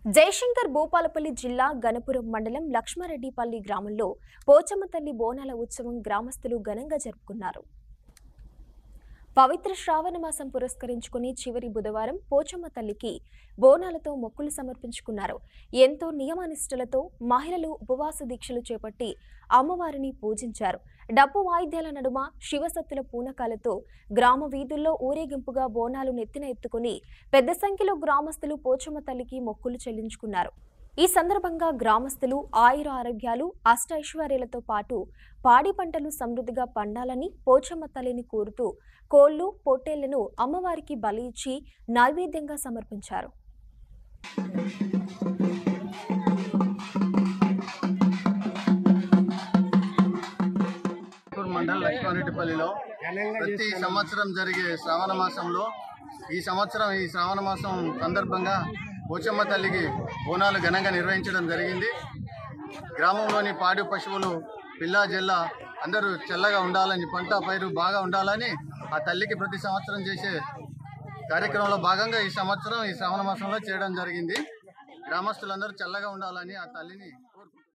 జయశంకర్ భూపాలపల్లి జిల్లా గణపురం మండలం లక్ష్మారెడ్డిపల్లి గ్రామంలో పోచమ్మ తల్లి బోనాల ఉత్సవం గ్రామస్తులు ఘనంగా జరుపుకున్నారు. పవిత్ర శ్రావణ మాసం పురస్కరించుకుని చివరి బుధవారం పోచమ్మ తల్లికి బోనాలతో మొక్కులు సమర్పించుకున్నారు. ఎంతో నియమనిష్టలతో మహిళలు ఉపవాస దీక్షలు చేపట్టి అమ్మవారిని పూజించారు. డప్పు వాయిద్యాల నడుమ శివసత్తుల పూనకాలతో గ్రామ వీధుల్లో ఊరేగింపుగా బోనాలు నెత్తిన ఎత్తుకుని పెద్ద సంఖ్యలో గ్రామస్తులు పోచమ్మ తల్లికి మొక్కులు చెల్లించుకున్నారు. ఈ సందర్భంగా గ్రామస్తులు ఆయుర ఆరోగ్యాలు అష్టైశ్వర్యాలతో పాటు పాడి పంటలు సమృద్ధిగా పండాలని పోచమ్మ తల్లిని కోరుతూ కోళ్లు పొట్టేళ్లను అమ్మవారికి బలి ఇచ్చి నైవేద్యంగా సమర్పించారు. మండలం లక్ష్మారెడ్డిపల్లిలో ప్రతి సంవత్సరం జరిగే శ్రావణ మాసంలో ఈ శ్రావణ మాసం సందర్భంగా పోచమ్మ తల్లికి బోనాలు ఘనంగా నిర్వహించడం జరిగింది. గ్రామంలోని పాడి పశువులు పిల్ల జల్ల అందరూ చల్లగా ఉండాలని, పంట పైరు బాగా ఉండాలని ఆ తల్లికి ప్రతి సంవత్సరం చేసే కార్యక్రమంలో భాగంగా ఈ శ్రావణ మాసంలో చేయడం జరిగింది. గ్రామస్తులందరూ చల్లగా ఉండాలని ఆ తల్లిని